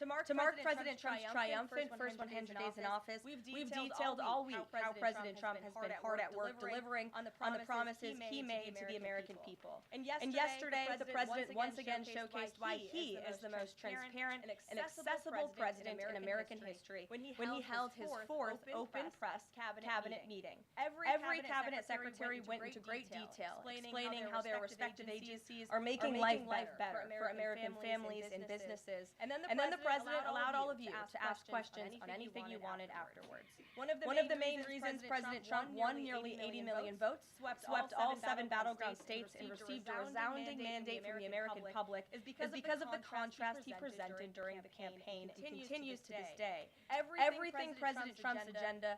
To mark President Trump's triumphant first 100 days in office, we've detailed all week how President Trump has been hard at work delivering on the promises he made to the American people. And yesterday, the president once again showcased why he is the most transparent and accessible president in American history when he held his fourth open press cabinet meeting. Every cabinet secretary went into great detail, explaining how their respective agencies are making life better for American families and businesses. And then the president allowed all of you to ask questions on anything you wanted afterwards. One of the main reasons President Trump won nearly 80 million votes, swept all 7 battleground states, and received a resounding mandate from the American public is because of the contrast he presented during the campaign and continues to this day. Everything President Trump's agenda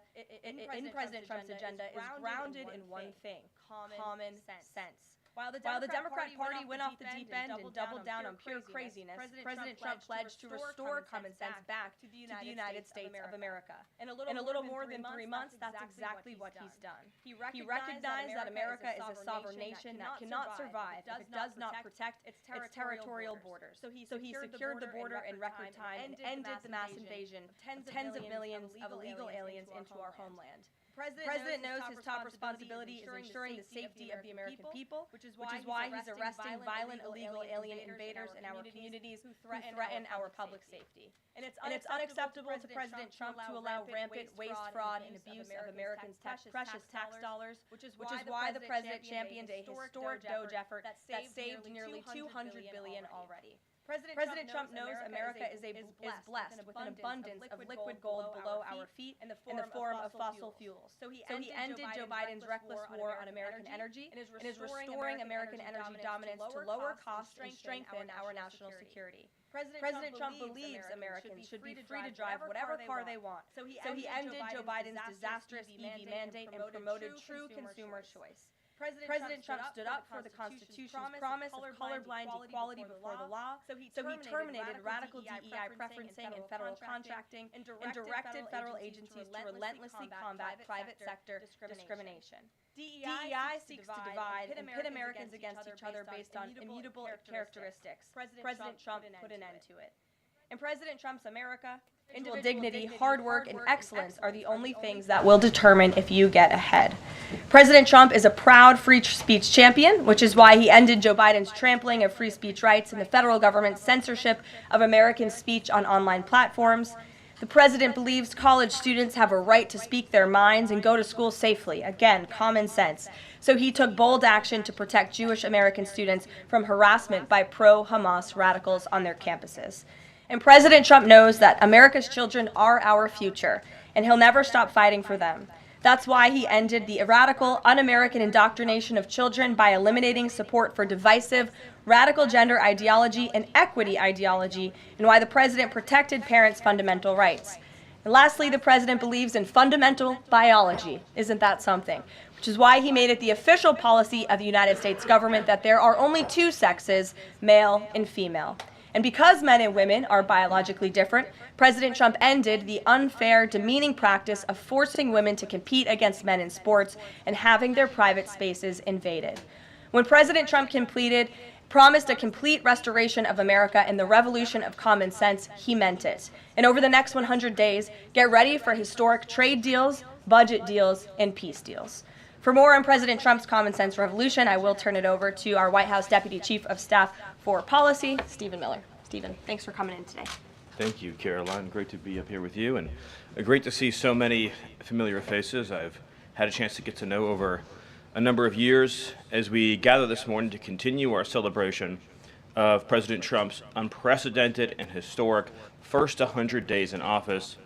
is grounded in one thing: common sense. While the Democrat Party went off the deep end and doubled down on pure craziness, President Trump pledged to restore common sense back to the United States of America. In a little more than 3 months, that's exactly what he's done. He recognized that America is a sovereign nation that cannot survive if it does not protect its territorial borders. So he secured the border in record time and ended the mass invasion of tens of millions of illegal aliens into our homeland. The President knows his top responsibility is ensuring the safety of the American people, which is why he's arresting violent illegal alien invaders in our communities who threaten our public safety. And it's unacceptable to President Trump to allow rampant waste, fraud, and abuse of Americans' precious tax dollars, which is why the President championed a historic DOGE effort that saved nearly $200 billion already. President Trump knows America is blessed with an abundance of liquid gold below our feet in the form of fossil fuels. So he ended Joe Biden's reckless war on American energy and is restoring American energy dominance to lower costs and strengthen our national security. President Trump believes Americans should be free to drive whatever car they want. So he ended Joe Biden's disastrous EV mandate and promoted true consumer choice. President Trump stood up for the Constitution's promise of colorblind equality before the law, so he terminated radical DEI preferencing in federal contracting and directed federal agencies to relentlessly combat private sector discrimination. DEI seeks to divide and pit Americans against each other based on immutable characteristics. President Trump put an end to it. In President Trump's America, individual dignity, hard work, and excellence are the only things that will determine if you get ahead. President Trump is a proud free speech champion, which is why he ended Joe Biden's trampling of free speech rights and the federal government's censorship of American speech on online platforms. The president believes college students have a right to speak their minds and go to school safely. Again, common sense. So he took bold action to protect Jewish American students from harassment by pro-Hamas radicals on their campuses. And President Trump knows that America's children are our future, and he'll never stop fighting for them. That's why he ended the radical, un-American indoctrination of children by eliminating support for divisive, radical gender ideology and equity ideology, and why the president protected parents' fundamental rights. And lastly, the president believes in fundamental biology. Isn't that something? Which is why he made it the official policy of the United States government that there are only 2 sexes, male and female. And because men and women are biologically different, President Trump ended the unfair, demeaning practice of forcing women to compete against men in sports and having their private spaces invaded. When President Trump promised a complete restoration of America and the revolution of common sense, he meant it. And over the next 100 days, get ready for historic trade deals, budget deals, and peace deals. For more on President Trump's common sense revolution, I will turn it over to our White House Deputy Chief of Staff for Policy, Stephen Miller. Stephen, thanks for coming in today. Thank you, Karoline. Great to be up here with you, and great to see so many familiar faces I've had a chance to get to know over a number of years as we gather this morning to continue our celebration of President Trump's unprecedented and historic first 100 days in office,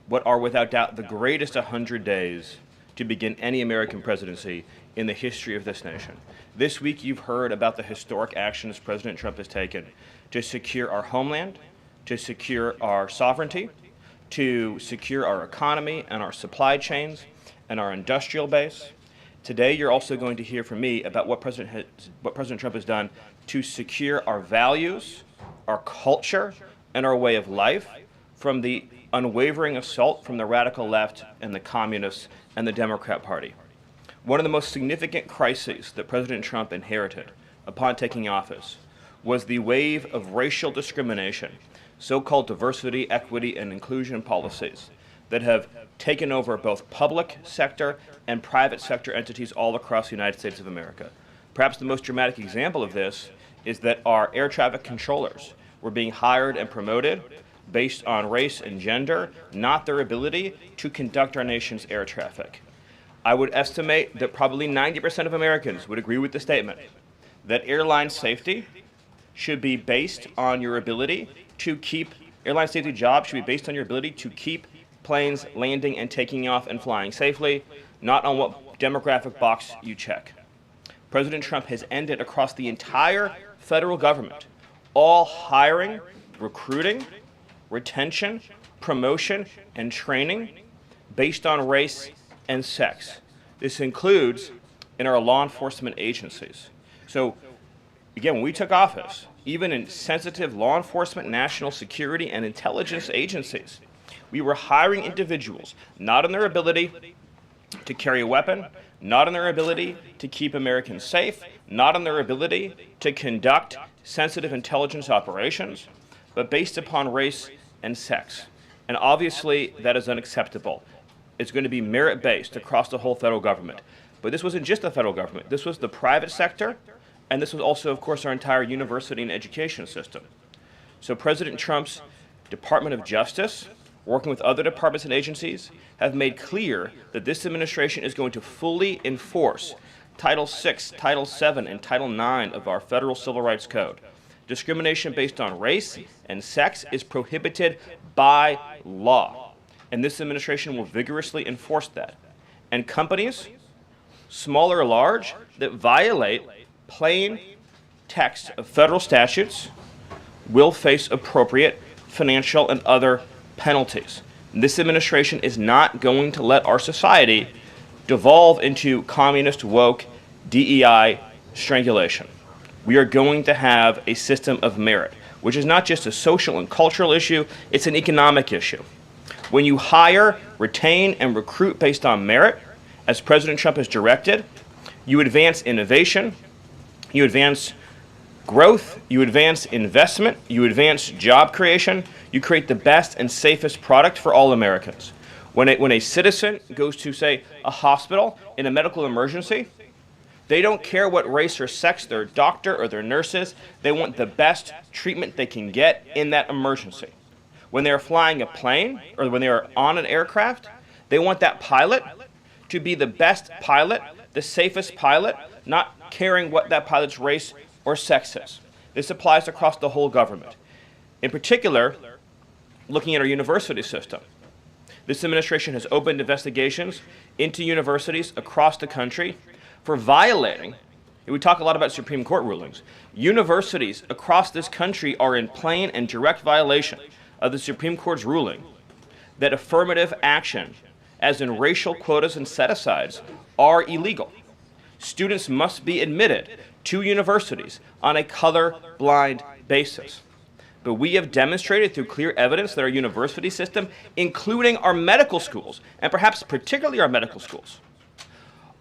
what are without doubt the greatest 100 days to begin any American presidency in the history of this nation. This week you've heard about the historic actions President Trump has taken to secure our homeland, to secure our sovereignty, to secure our economy and our supply chains and our industrial base. Today you're also going to hear from me about what President Trump has done to secure our values, our culture, and our way of life from the unwavering assault from the radical left and the communists and the Democrat Party. One of the most significant crises that President Trump inherited upon taking office was the wave of racial discrimination so-called diversity, equity, and inclusion policies that have taken over both public sector and private sector entities all across the United States of America. Perhaps the most dramatic example of this is that our air traffic controllers were being hired and promoted based on race and gender, not their ability to conduct our nation's air traffic. I would estimate that probably 90% of Americans would agree with the statement that airline safety should be based on your ability to keep, airline safety jobs should be based on your ability to keep planes landing and taking off and flying safely, not on what demographic box you check. President Trump has ended across the entire federal government all hiring, recruiting, retention, promotion, and training based on race and sex. This includes in our law enforcement agencies. So, again, when we took office, even in sensitive law enforcement, national security, and intelligence agencies, we were hiring individuals not on their ability to carry a weapon, not on their ability to keep Americans safe, not on their ability to conduct sensitive intelligence operations, but based upon race and sex. And obviously, that is unacceptable. It's going to be merit-based across the whole federal government. But this wasn't just the federal government. This was the private sector, and this was also, of course, our entire university and education system. So President Trump's Department of Justice, working with other departments and agencies, have made clear that this administration is going to fully enforce Title VI, Title VII, and Title IX of our Federal Civil Rights Code. Discrimination based on race and sex is prohibited by law, and this administration will vigorously enforce that. And companies, small or large, that violate plain text of federal statutes will face appropriate financial and other penalties. This administration is not going to let our society devolve into communist, woke, DEI strangulation. We are going to have a system of merit, which is not just a social and cultural issue, it's an economic issue. When you hire, retain, and recruit based on merit, as President Trump has directed, you advance innovation, you advance growth, you advance investment, you advance job creation, you create the best and safest product for all Americans. When a citizen goes to, say, a hospital in a medical emergency, they don't care what race or sex their doctor or their nurse is. They want the best treatment they can get in that emergency. When they're flying a plane or when they are on an aircraft, they want that pilot to be the best pilot, the safest pilot, not caring what that pilot's race or sex is. This applies across the whole government. In particular, looking at our university system, this administration has opened investigations into universities across the country for violating, and we talk a lot about Supreme Court rulings, universities across this country are in plain and direct violation of the Supreme Court's ruling that affirmative action, as in racial quotas and set-asides, are illegal. Students must be admitted to universities on a color-blind basis. But we have demonstrated through clear evidence that our university system, including our medical schools, and perhaps particularly our medical schools,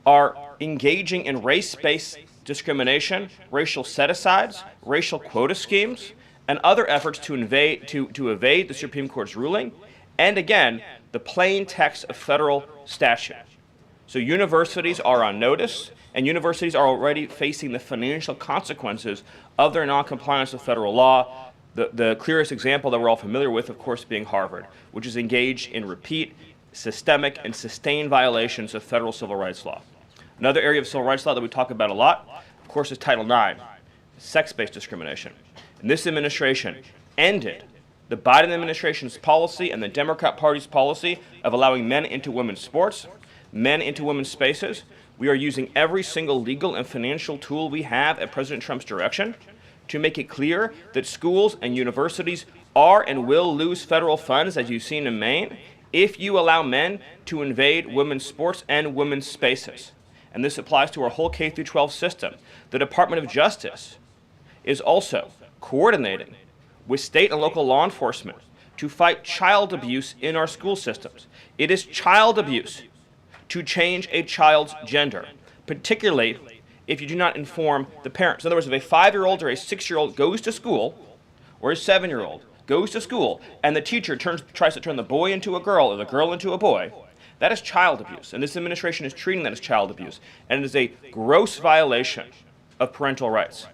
are engaging in race-based discrimination, racial set-asides, racial quota schemes, and other efforts to evade the Supreme Court's ruling, and again, the plain text of federal statute. So universities are on notice, and universities are already facing the financial consequences of their noncompliance with federal law. The clearest example that we're all familiar with, of course, being Harvard, which is engaged in repeat, systemic, and sustained violations of federal civil rights law. Another area of civil rights law that we talk about a lot, of course, is Title IX, sex-based discrimination. And this administration ended the Biden administration's policy and the Democrat Party's policy of allowing men into women's sports, men into women's spaces. We are using every single legal and financial tool we have at President Trump's direction to make it clear that schools and universities are and will lose federal funds, as you've seen in Maine, if you allow men to invade women's sports and women's spaces. And this applies to our whole K-12 system. The Department of Justice is also coordinating with state and local law enforcement to fight child abuse in our school systems. It is child abuse to change a child's gender, particularly if you do not inform the parents. In other words, if a 5-year-old or a 6-year-old goes to school, or a 7-year-old goes to school and the teacher tries to turn the boy into a girl or the girl into a boy, that is child abuse. And this administration is treating that as child abuse. And it is a gross violation of parental rights.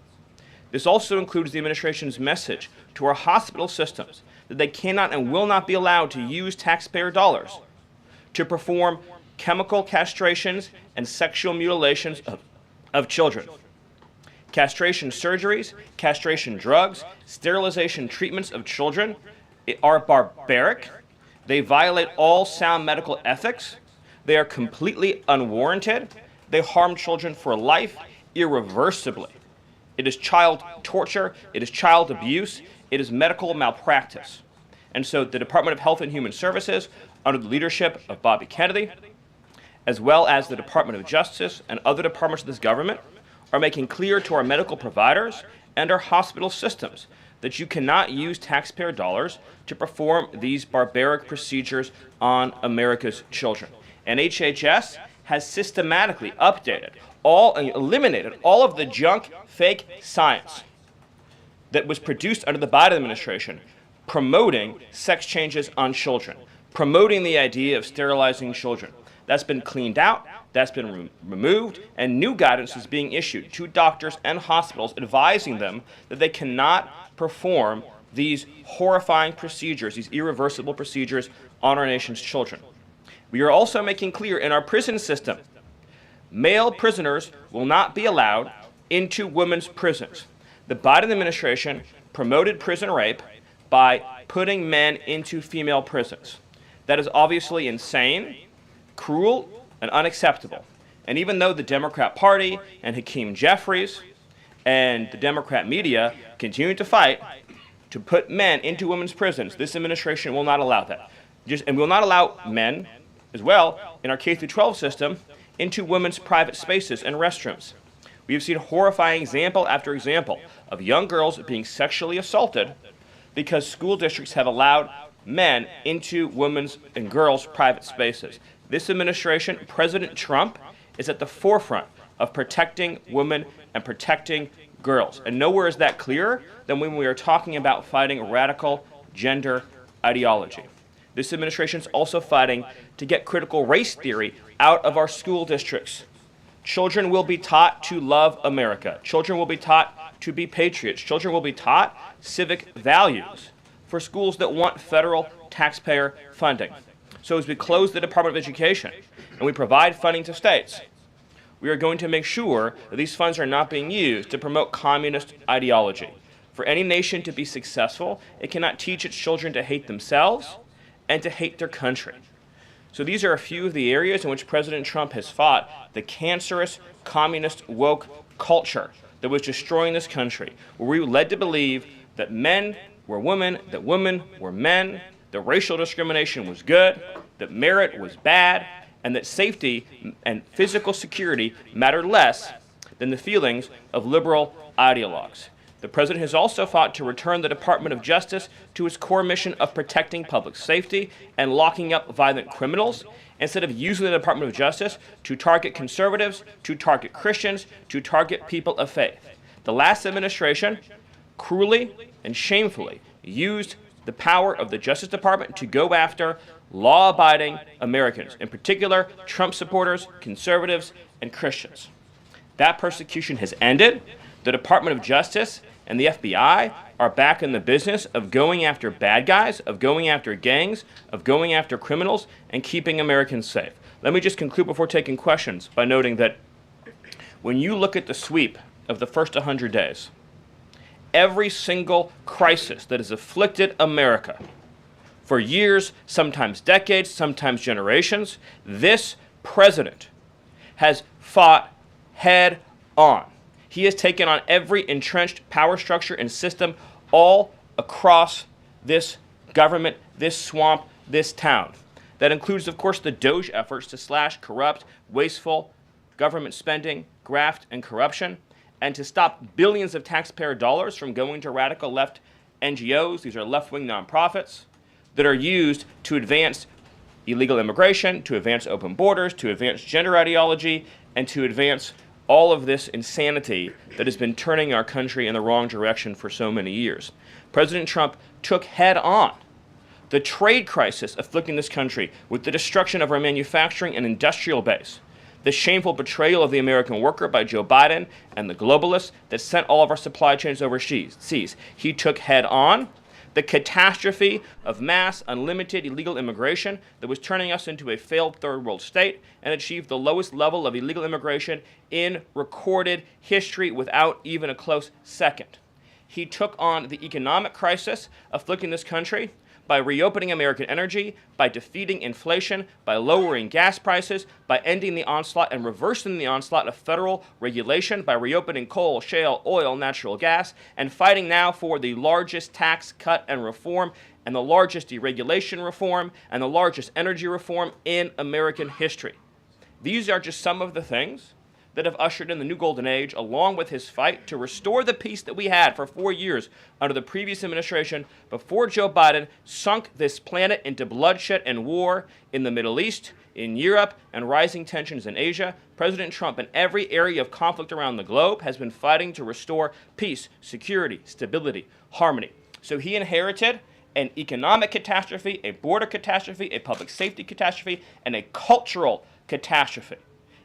This also includes the administration's message to our hospital systems that they cannot and will not be allowed to use taxpayer dollars to perform chemical castrations and sexual mutilations of children. Castration surgeries, castration drugs, sterilization treatments of children are barbaric. They violate all sound medical ethics. They are completely unwarranted. They harm children for life irreversibly. It is child torture. It is child abuse. It is medical malpractice. And so the Department of Health and Human Services, under the leadership of Bobby Kennedy, as well as the Department of Justice and other departments of this government, are making clear to our medical providers and our hospital systems that you cannot use taxpayer dollars to perform these barbaric procedures on America's children. And HHS has systematically eliminated all of the junk, fake science that was produced under the Biden administration, promoting sex changes on children, promoting the idea of sterilizing children. That's been cleaned out, that's been removed, and new guidance is being issued to doctors and hospitals advising them that they cannot perform these horrifying procedures, these irreversible procedures on our nation's children. We are also making clear in our prison system, male prisoners will not be allowed into women's prisons. The Biden administration promoted prison rape by putting men into female prisons. That is obviously insane, cruel, and unacceptable. And even though the Democrat Party and Hakeem Jeffries and the Democrat media continue to fight to put men into women's prisons, this administration will not allow that. And will not allow men, as well, in our K-12 system, into women's private spaces and restrooms. We have seen horrifying example after example of young girls being sexually assaulted because school districts have allowed men into women's and girls' private spaces. This administration, President Trump, is at the forefront of protecting women and protecting girls. And nowhere is that clearer than when we are talking about fighting radical gender ideology. This administration is also fighting to get critical race theory out of our school districts. Children will be taught to love America. Children will be taught to be patriots. Children will be taught civic values for schools that want federal taxpayer funding. So as we close the Department of Education and we provide funding to states, we are going to make sure that these funds are not being used to promote communist ideology. For any nation to be successful, it cannot teach its children to hate themselves and to hate their country. So these are a few of the areas in which President Trump has fought the cancerous, communist, woke culture that was destroying this country, where we were led to believe that men were women, that women were men, that racial discrimination was good, that merit was bad, and that safety and physical security mattered less than the feelings of liberal ideologues. The president has also fought to return the Department of Justice to its core mission of protecting public safety and locking up violent criminals, instead of using the Department of Justice to target conservatives, to target Christians, to target people of faith. The last administration cruelly and shamefully used the power of the Justice Department to go after law-abiding Americans, in particular Trump supporters, conservatives, and Christians. That persecution has ended. The Department of Justice and the FBI are back in the business of going after bad guys, of going after gangs, of going after criminals, and keeping Americans safe. Let me just conclude before taking questions by noting that when you look at the sweep of the first 100 days, every single crisis that has afflicted America for years, sometimes decades, sometimes generations, this president has fought head on. He has taken on every entrenched power structure and system all across this government, this swamp, this town. That includes, of course, the DOGE efforts to slash corrupt, wasteful government spending, graft, and corruption, and to stop billions of taxpayer dollars from going to radical left NGOs. These are left-wing nonprofits that are used to advance illegal immigration, to advance open borders, to advance gender ideology, and to advance all of this insanity that has been turning our country in the wrong direction for so many years. President Trump took head on the trade crisis afflicting this country with the destruction of our manufacturing and industrial base, the shameful betrayal of the American worker by Joe Biden and the globalists that sent all of our supply chains overseas. He took head on the catastrophe of mass, unlimited illegal immigration that was turning us into a failed third world state and achieved the lowest level of illegal immigration in recorded history without even a close second. He took on the economic crisis afflicting this country by reopening American energy, by defeating inflation, by lowering gas prices, by ending the onslaught and reversing the onslaught of federal regulation, by reopening coal, shale, oil, natural gas, and fighting now for the largest tax cut and reform and the largest deregulation reform and the largest energy reform in American history. These are just some of the things that have ushered in the new golden age, along with his fight to restore the peace that we had for 4 years under the previous administration before Joe Biden sunk this planet into bloodshed and war in the Middle East, in Europe, and rising tensions in Asia. President Trump, in every area of conflict around the globe, has been fighting to restore peace, security, stability, harmony. So he inherited an economic catastrophe, a border catastrophe, a public safety catastrophe, and a cultural catastrophe.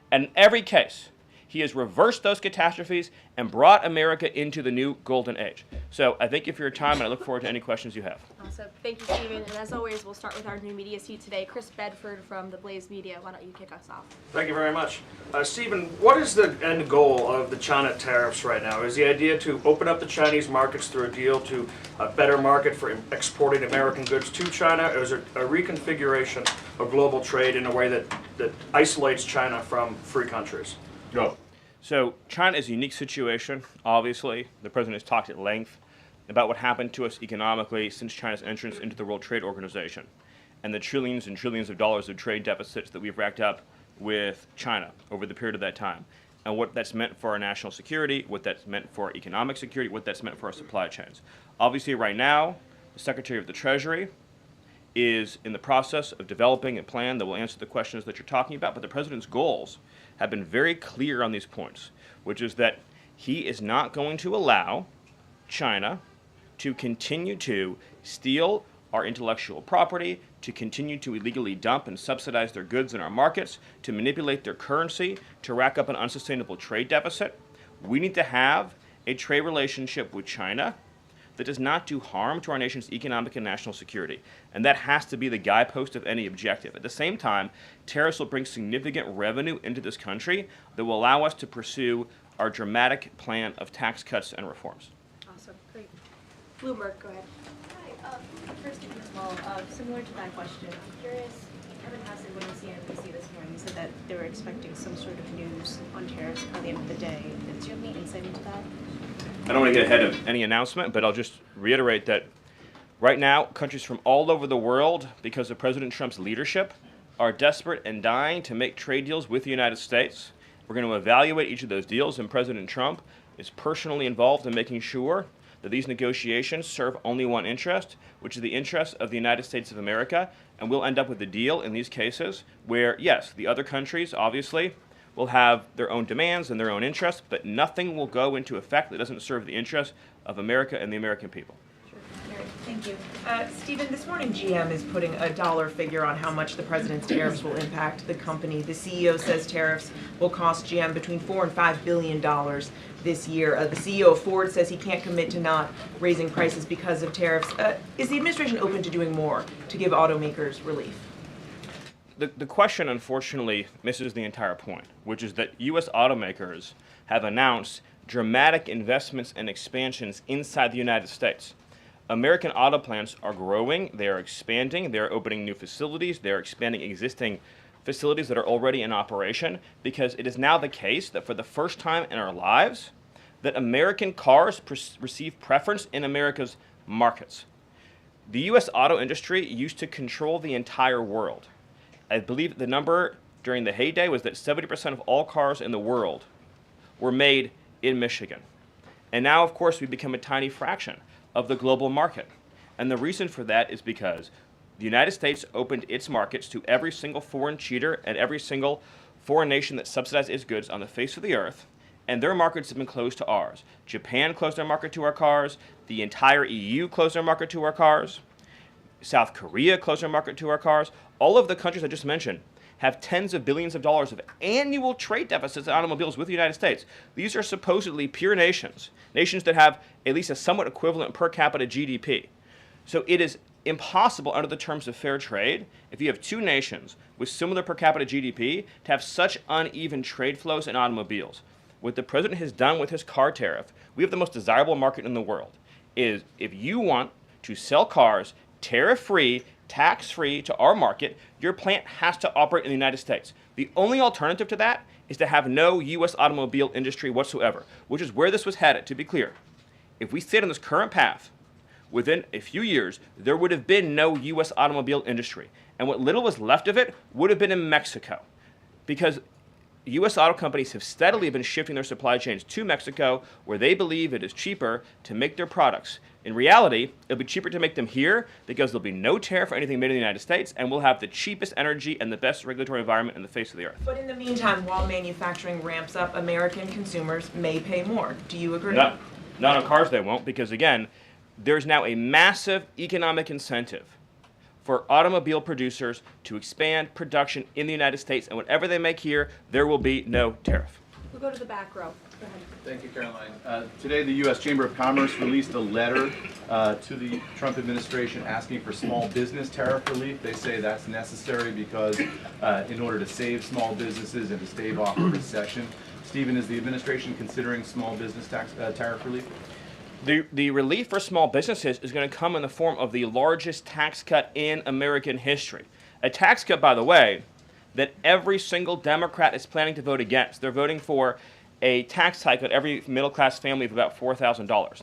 And in every case, he has reversed those catastrophes and brought America into the new golden age. So I thank you for your time, and I look forward to any questions you have. Awesome. Thank you, Stephen. And as always, we'll start with our new media seat today. Chris Bedford from the Blaze Media. Why don't you kick us off? Thank you very much. Stephen, what is the end goal of the China tariffs right now? Is the idea to open up the Chinese markets through a deal to a better market for exporting American goods to China, or is it a reconfiguration of global trade in a way that isolates China from free countries? Go. So China is a unique situation, obviously. The president has talked at length about what happened to us economically since China's entrance into the World Trade Organization and the trillions and trillions of dollars of trade deficits that we've racked up with China over the period of that time, and what that's meant for our national security, what that's meant for economic security, what that's meant for our supply chains. Obviously, right now, the Secretary of the Treasury is in the process of developing a plan that will answer the questions that you're talking about, but the president's goals have been very clear on these points, which is that he is not going to allow China to continue to steal our intellectual property, to continue to illegally dump and subsidize their goods in our markets, to manipulate their currency, to rack up an unsustainable trade deficit. We need to have a trade relationship with China that does not do harm to our nation's economic and national security. And that has to be the guidepost of any objective. At the same time, tariffs will bring significant revenue into this country that will allow us to pursue our dramatic plan of tax cuts and reforms. Awesome. Great. Bloomberg, go ahead. Hi. First, similar to that question, I'm curious, Kevin Hassett, when he was NBC this morning, he said that they were expecting some sort of news on tariffs by the end of the day. Do you have any insight into that? I don't want to get ahead of any announcement, but I'll just reiterate that right now, countries from all over the world, because of President Trump's leadership, are desperate and dying to make trade deals with the United States. We're going to evaluate each of those deals, and President Trump is personally involved in making sure that these negotiations serve only one interest, which is the interest of the United States of America, and we'll end up with a deal in these cases where, yes, the other countries, obviously, will have their own demands and their own interests, but nothing will go into effect that doesn't serve the interests of America and the American people. Sure. Thank you. Stephen, this morning GM is putting a dollar figure on how much the president's tariffs will impact the company. The CEO says tariffs will cost GM between $4 and $5 billion this year. The CEO of Ford says he can't commit to not raising prices because of tariffs. Is the administration open to doing more to give automakers relief? The question, unfortunately, misses the entire point, which is that U.S. automakers have announced dramatic investments and expansions inside the United States. American auto plants are growing, they are expanding, they're opening new facilities, they're expanding existing facilities that are already in operation, because it is now the case that for the first time in our lives, that American cars receive preference in America's markets. The U.S. auto industry used to control the entire world. I believe the number during the heyday was that 70% of all cars in the world were made in Michigan. And now, of course, we've become a tiny fraction of the global market. And the reason for that is because the United States opened its markets to every single foreign cheater and every single foreign nation that subsidized its goods on the face of the earth. and their markets have been closed to ours. Japan closed their market to our cars. The entire EU closed their market to our cars. South Korea closed their market to our cars. All of the countries I just mentioned have tens of billions of dollars of annual trade deficits in automobiles with the United States. These are supposedly pure nations, nations that have at least a somewhat equivalent per capita GDP. So it is impossible under the terms of fair trade, if you have two nations with similar per capita GDP, to have such uneven trade flows in automobiles. What the president has done with his car tariff, we have the most desirable market in the world, is if you want to sell cars tariff-free, tax-free to our market, your plant has to operate in the United States. The only alternative to that is to have no U.S. automobile industry whatsoever, which is where this was headed, to be clear. If we stayed on this current path, within a few years, there would have been no U.S. automobile industry. And what little was left of it would have been in Mexico. Because U.S. auto companies have steadily been shifting their supply chains to Mexico, where they believe it is cheaper to make their products. In reality, it'll be cheaper to make them here because there'll be no tariff for anything made in the United States, and we'll have the cheapest energy and the best regulatory environment in the face of the earth. But in the meantime, while manufacturing ramps up, American consumers may pay more. Do you agree? Not on cars they won't, because again, there's now a massive economic incentive for automobile producers to expand production in the United States, and whatever they make here, there will be no tariff. We'll go to the back row. Go ahead. Thank you, Karoline. Today, the U.S. Chamber of Commerce released a letter to the Trump administration asking for small business tariff relief. They say that's necessary because in order to save small businesses and to stave off a recession. Stephen, is the administration considering small business tariff relief? The relief for small businesses is going to come in the form of the largest tax cut in American history. A tax cut, by the way, that every single Democrat is planning to vote against. They're voting for a tax hike on every middle-class family of about $4,000.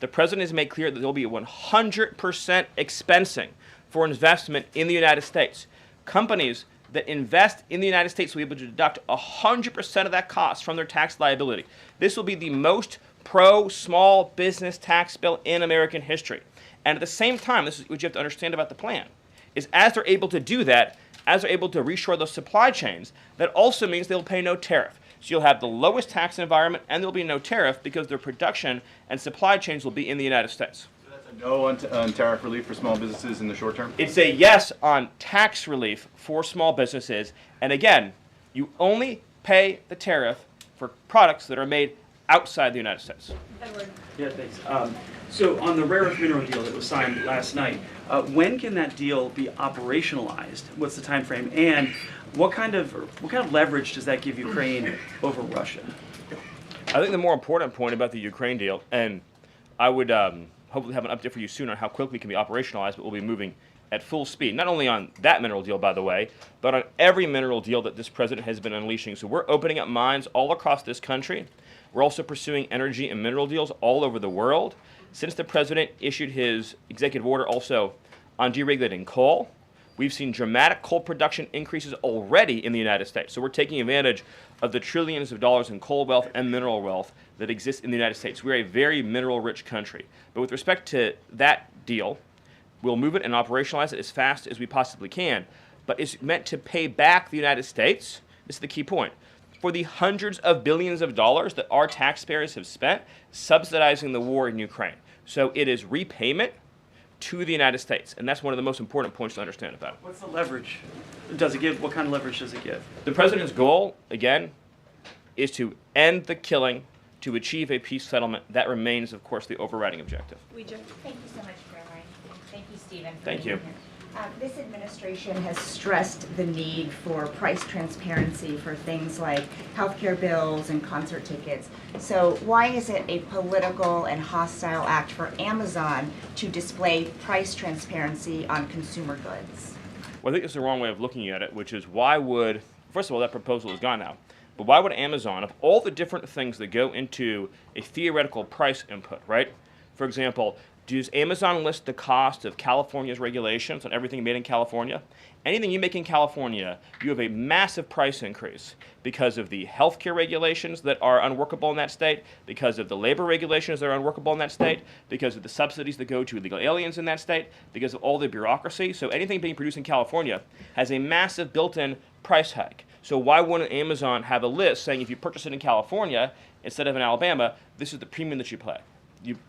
The president has made clear that there will be 100% expensing for investment in the United States. Companies that invest in the United States will be able to deduct 100% of that cost from their tax liability. This will be the most pro-small business tax bill in American history. And at the same time, this is what you have to understand about the plan, is as they're able to do that, as they're able to reshore those supply chains, that also means they'll pay no tariff. So you'll have the lowest tax environment and there'll be no tariff because their production and supply chains will be in the United States. So that's a no on tariff relief for small businesses in the short term? It's a yes on tax relief for small businesses. And again, you only pay the tariff for products that are made outside the United States. Edward. Yeah, thanks. So on the rare earth mineral deal that was signed last night, when can that deal be operationalized? What's the time frame? And what kind of leverage does that give Ukraine over Russia? I think the more important point about the Ukraine deal, and I would hopefully have an update for you soon on how quickly it can be operationalized, but we'll be moving at full speed, not only on that mineral deal, by the way, but on every mineral deal that this president has been unleashing. So we're opening up mines all across this country. We're also pursuing energy and mineral deals all over the world. Since the president issued his executive order also on deregulating coal, we've seen dramatic coal production increases already in the United States. So we're taking advantage of the trillions of dollars in coal wealth and mineral wealth that exists in the United States. We're a very mineral-rich country. But with respect to that deal, we'll move it and operationalize it as fast as we possibly can. But it's meant to pay back the United States, this is the key point, for the hundreds of billions of dollars that our taxpayers have spent subsidizing the war in Ukraine. So it is repayment to the United States, and that's one of the most important points to understand about it. What's the leverage? Does it give? What kind of leverage does it give? The president's goal, again, is to end the killing, to achieve a peace settlement. That remains, of course, the overriding objective. Thank you so much, Caroline. Thank you, Stephen. Thank you. This administration has stressed the need for price transparency for things like healthcare bills and concert tickets. So why is it a political and hostile act for Amazon to display price transparency on consumer goods? Well, I think it's the wrong way of looking at it, which is why would, first of all, that proposal is gone now, but why would Amazon, of all the different things that go into a theoretical price input, right? For example, does Amazon list the cost of California's regulations on everything made in California? Anything you make in California, you have a massive price increase because of the healthcare regulations that are unworkable in that state, because of the labor regulations that are unworkable in that state, because of the subsidies that go to illegal aliens in that state, because of all the bureaucracy. So anything being produced in California has a massive built-in price hike. So why wouldn't Amazon have a list saying if you purchase it in California, instead of in Alabama, this is the premium that you pay.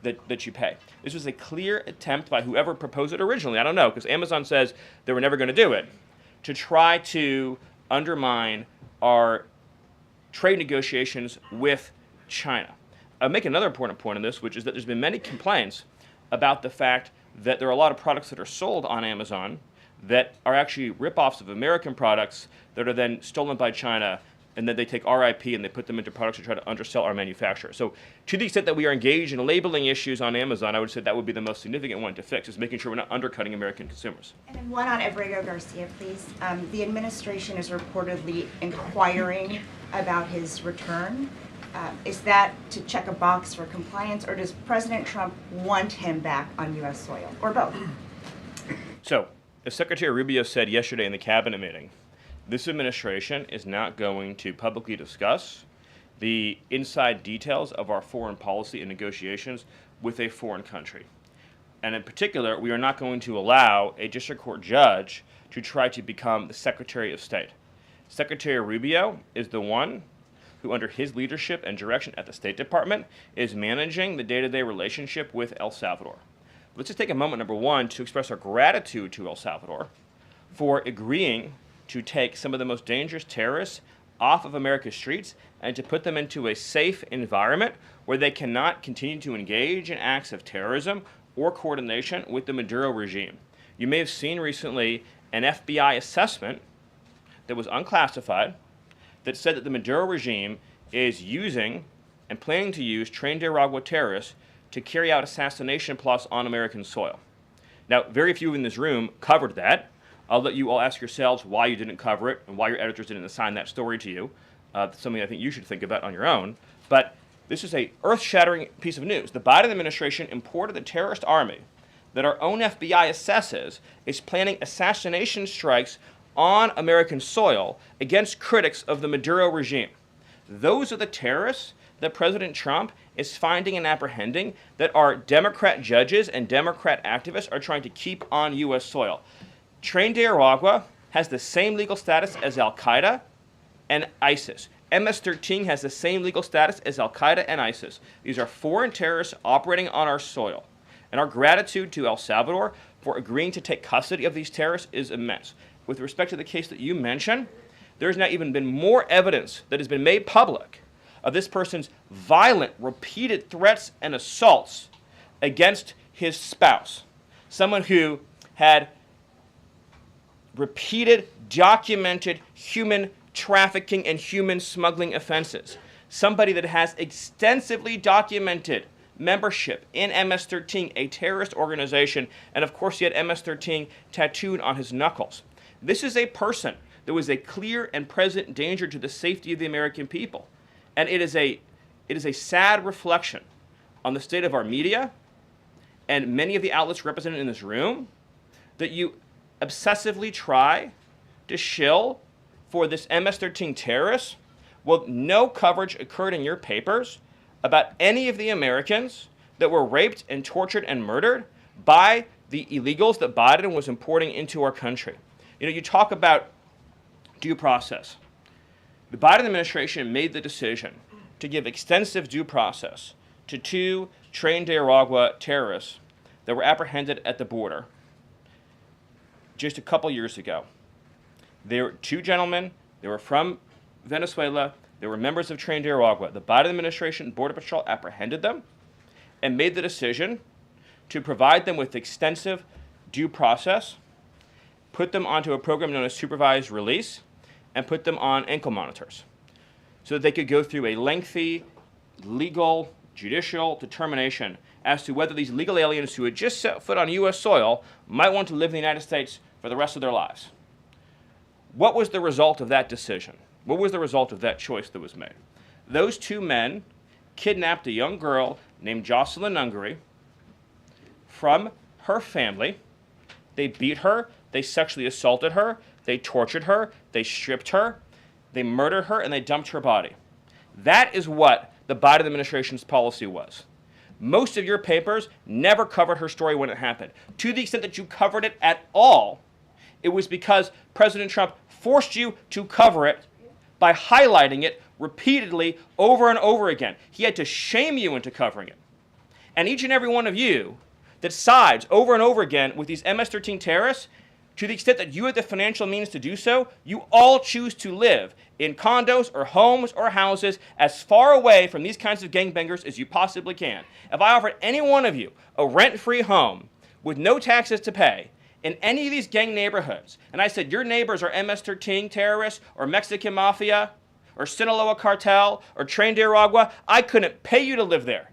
That you pay. This was a clear attempt by whoever proposed it originally, I don't know, because Amazon says they were never going to do it, to try to undermine our trade negotiations with China. I'll make another important point on this, which is that there's been many complaints about the fact that there are a lot of products that are sold on Amazon that are actually rip-offs of American products that are then stolen by China, and then they take our IP and they put them into products to try to undersell our manufacturer. So to the extent that we are engaged in labeling issues on Amazon, I would say that would be the most significant one to fix, is making sure we're not undercutting American consumers. And then one on Abrego Garcia, please. The administration is reportedly inquiring about his return. Is that to check a box for compliance, or does President Trump want him back on U.S. soil, or both? So, as Secretary Rubio said yesterday in the cabinet meeting, this administration is not going to publicly discuss the inside details of our foreign policy and negotiations with a foreign country. And in particular, we are not going to allow a district court judge to try to become the Secretary of State. Secretary Rubio is the one who, under his leadership and direction at the State Department, is managing the day-to-day relationship with El Salvador. Let's just take a moment, number one, to express our gratitude to El Salvador for agreeing to take some of the most dangerous terrorists off of America's streets and to put them into a safe environment where they cannot continue to engage in acts of terrorism or coordination with the Maduro regime. You may have seen recently an FBI assessment that was unclassified that said that the Maduro regime is using and planning to use Trinidad terrorists to carry out assassination plots on American soil. Now, very few in this room covered that. I'll let you all ask yourselves why you didn't cover it and why your editors didn't assign that story to you. Something I think you should think about on your own. But this is a earth-shattering piece of news. The Biden administration imported the terrorist army that our own FBI assesses is planning assassination strikes on American soil against critics of the Maduro regime. Those are the terrorists that President Trump is finding and apprehending that our Democrat judges and Democrat activists are trying to keep on U.S. soil. Trinidad has the same legal status as Al-Qaeda and ISIS. MS-13 has the same legal status as Al-Qaeda and ISIS. These are foreign terrorists operating on our soil. And our gratitude to El Salvador for agreeing to take custody of these terrorists is immense. With respect to the case that you mentioned, there's now even been more evidence that has been made public of this person's violent, repeated threats and assaults against his spouse, someone who had repeated, documented human trafficking and human smuggling offenses, somebody that has extensively documented membership in MS-13, a terrorist organization, and of course he had MS-13 tattooed on his knuckles. This is a person that was a clear and present danger to the safety of the American people. And it is a sad reflection on the state of our media and many of the outlets represented in this room that you obsessively try to shill for this MS-13 terrorist. Well, no coverage occurred in your papers about any of the Americans that were raped and tortured and murdered by the illegals that Biden was importing into our country. You know, you talk about due process. The Biden administration made the decision to give extensive due process to two Trinidad terrorists that were apprehended at the border just a couple years ago. They were two gentlemen. They were from Venezuela. They were members of Trinidad. The Biden administration, Border Patrol, apprehended them and made the decision to provide them with extensive due process, put them onto a program known as supervised release, and put them on ankle monitors so that they could go through a lengthy legal, judicial determination as to whether these legal aliens who had just set foot on U.S. soil might want to live in the United States for the rest of their lives. What was the result of that decision? What was the result of that choice that was made? Those two men kidnapped a young girl named Jocelyn Ungary from her family. They beat her, they sexually assaulted her, they tortured her, they stripped her, they murdered her, and they dumped her body. That is what the Biden administration's policy was. Most of your papers never covered her story when it happened. To the extent that you covered it at all, it was because President Trump forced you to cover it by highlighting it repeatedly over and over again. He had to shame you into covering it. And each and every one of you that sides over and over again with these MS-13 terrorists, to the extent that you have the financial means to do so, you all choose to live in condos or homes or houses as far away from these kinds of gangbangers as you possibly can. If I offered any one of you a rent-free home with no taxes to pay in any of these gang neighborhoods, and I said your neighbors are MS-13 terrorists or Mexican mafia or Sinaloa cartel or Tren de Aragua, I couldn't pay you to live there.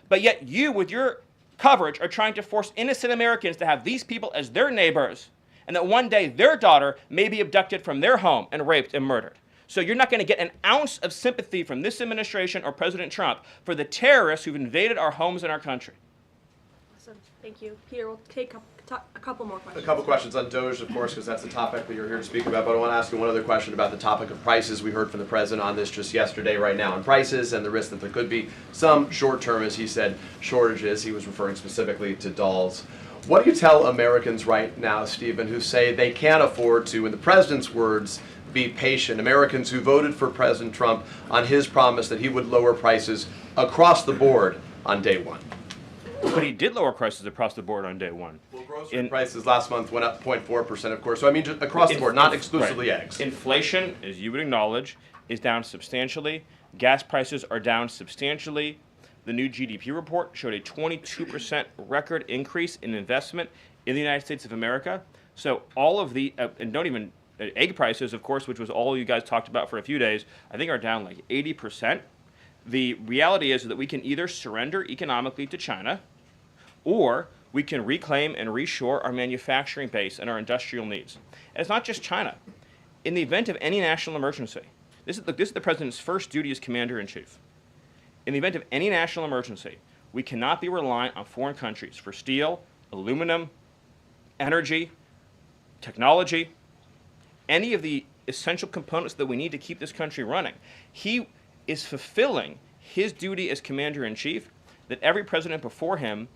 But yet you, with your coverage, are trying to force innocent Americans to have these people as their neighbors, and that one day their daughter may be abducted from their home and raped and murdered. So you're not going to get an ounce of sympathy from this administration or President Trump for the terrorists who've invaded our homes and our country. Awesome. Thank you. Peter, we'll take a couple more questions. A couple questions on DOGE, of course, because that's the topic that you're here to speak about, but I want to ask you one other question about the topic of prices. We heard from the president on this just yesterday, right now, on prices and the risk that there could be some short-term, as he said, shortages. He was referring specifically to dolls. What do you tell Americans right now, Stephen, who say they can't afford to, in the president's words, be patient? Americans who voted for President Trump on his promise that he would lower prices across the board on day one. But he did lower prices across the board on day one. Well, grocery prices last month went up 0.4%, of course. So I mean, just across the board, not exclusively eggs. Inflation, as you would acknowledge, is down substantially. Gas prices are down substantially. The new GDP report showed a 22% record increase in investment in the United States of America. So all of the, and don't even, egg prices, of course, which was all you guys talked about for a few days, I think are down like 80%. The reality is that we can either surrender economically to China, or we can reclaim and reshore our manufacturing base and our industrial needs. And it's not just China. In the event of any national emergency, this is the president's first duty as commander-in-chief. In the event of any national emergency, we cannot be reliant on foreign countries for steel, aluminum, energy, technology, any of the essential components that we need to keep this country running. He is fulfilling his duty as commander-in-chief that every president before him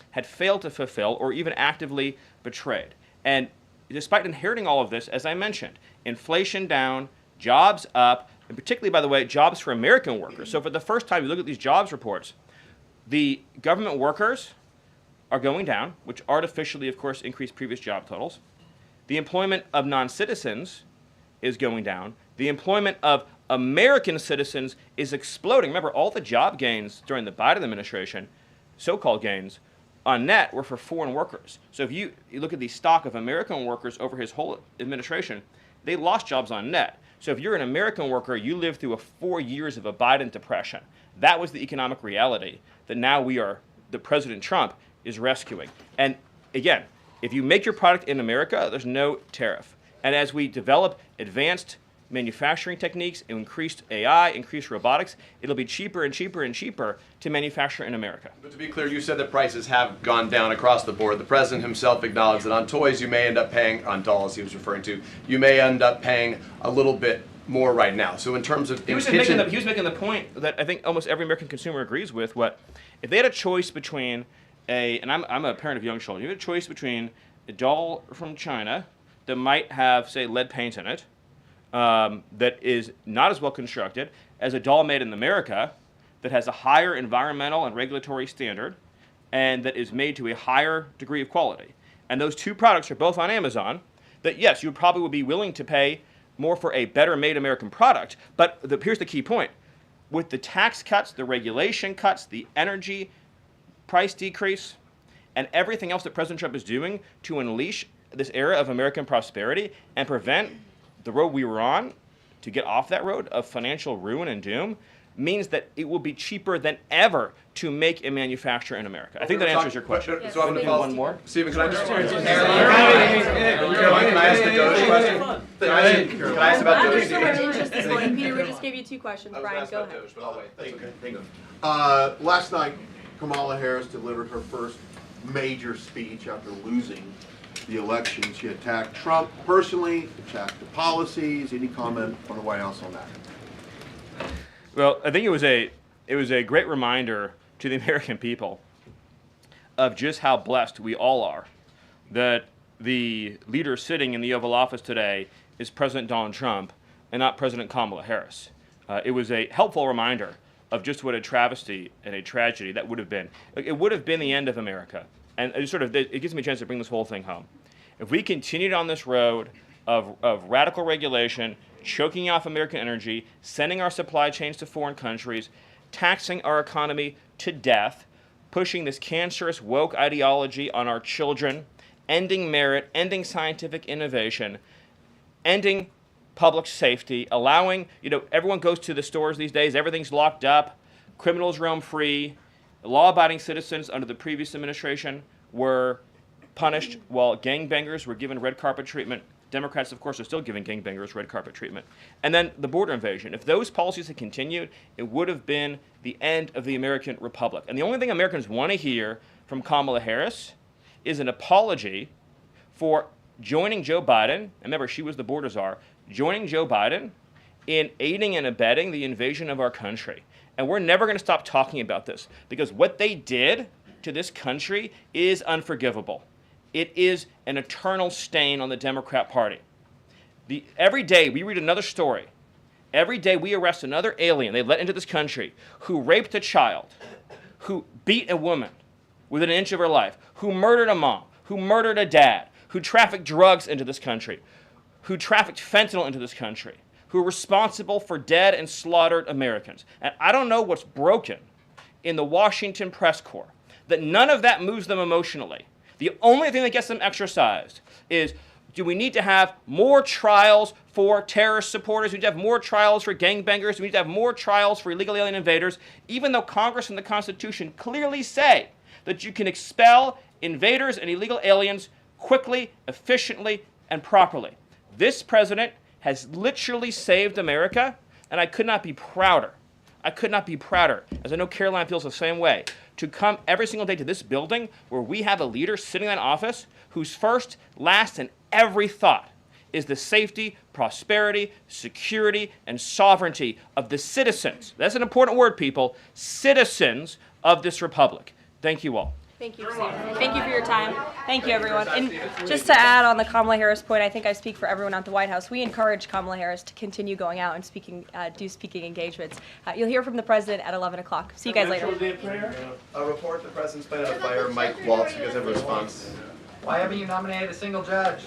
had failed to fulfill or even actively betrayed. And despite inheriting all of this, as I mentioned, inflation down, jobs up, and particularly, by the way, jobs for American workers. So for the first time, you look at these jobs reports, the government workers are going down, which artificially, of course, increased previous job totals. The employment of non-citizens is going down. The employment of American citizens is exploding. Remember, all the job gains during the Biden administration, so-called gains, on net were for foreign workers. So if you look at the stock of American workers over his whole administration, they lost jobs on net. So if you're an American worker, you lived through 4 years of a Biden depression. That was the economic reality that now that President Trump is rescuing. And again, if you make your product in America, there's no tariff. And as we develop advanced manufacturing techniques, increased AI, increased robotics, it'll be cheaper and cheaper and cheaper to manufacture in America. But to be clear, you said that prices have gone down across the board. The president himself acknowledged that on toys you may end up paying, on dolls he was referring to, you may end up paying a little bit more right now. So in terms of he was making the point that I think almost every American consumer agrees with. If they had a choice between and I'm a parent of young children, you had a choice between a doll from China that might have, say, lead paint in it, that is not as well constructed as a doll made in America that has a higher environmental and regulatory standard and that is made to a higher degree of quality. And those two products are both on Amazon, that yes, you probably would be willing to pay more for a better made American product. But here's the key point. With the tax cuts, the regulation cuts, the energy price decrease, and everything else that President Trump is doing to unleash this era of American prosperity and prevent the road we were on to get off that road of financial ruin and doom, means that it will be cheaper than ever to make and manufacture in America. I think that answers your question. So I'm going to one more. Stephen, can I just Caroline, can I ask the DOGE question? Can I ask about DOGE? This morning, Peter, we just gave you two questions. Brian, go ahead. DOGE, but I'll wait. That's okay. Thank you. Last night, Kamala Harris delivered her first major speech after losing the election. She attacked Trump personally, attacked the policies. Any comment from the White House on that? Well, I think it was a great reminder to the American people of just how blessed we all are that the leader sitting in the Oval Office today is President Donald Trump and not President Kamala Harris. It was a helpful reminder of just what a travesty and a tragedy that would have been. It would have been the end of America. And it gives me a chance to bring this whole thing home. If we continued on this road of radical regulation, choking off American energy, sending our supply chains to foreign countries, taxing our economy to death, pushing this cancerous woke ideology on our children, ending merit, ending scientific innovation, ending public safety, allowing, everyone goes to the stores these days, everything's locked up, criminals roam free, law-abiding citizens under the previous administration were punished while gangbangers were given red carpet treatment. Democrats, of course, are still giving gangbangers red carpet treatment. And then the border invasion. If those policies had continued, it would have been the end of the American Republic. And the only thing Americans want to hear from Kamala Harris is an apology for joining Joe Biden, and remember, she was the border czar, joining Joe Biden in aiding and abetting the invasion of our country. And we're never going to stop talking about this, because what they did to this country is unforgivable. It is an eternal stain on the Democrat Party. Every day we read another story. Every day we arrest another alien they let into this country who raped a child, who beat a woman within an inch of her life, who murdered a mom, who murdered a dad, who trafficked drugs into this country, who trafficked fentanyl into this country, who are responsible for dead and slaughtered Americans. And I don't know what's broken in the Washington press corps, that none of that moves them emotionally. The only thing that gets them exercised is, do we need to have more trials for terrorist supporters? Do we need to have more trials for gangbangers? Do we need to have more trials for illegal alien invaders? Even though Congress and the Constitution clearly say that you can expel invaders and illegal aliens quickly, efficiently, and properly. This president has literally saved America, and I could not be prouder. I could not be prouder, as I know Karoline feels the same way, to come every single day to this building where we have a leader sitting in office whose first, last, and every thought is the safety, prosperity, security, and sovereignty of the citizens. That's an important word, people. Citizens of this republic. Thank you all. Thank you, Steve. Thank you for your time. Thank you, everyone. And just to add on the Kamala Harris point, I think I speak for everyone at the White House. We encourage Kamala Harris to continue going out and do speaking engagements. You'll hear from the president at 11 o'clock. See you guys later. A report, the president's planning to fire Mike Waltz. You guys have a response? Why haven't you nominated a single judge?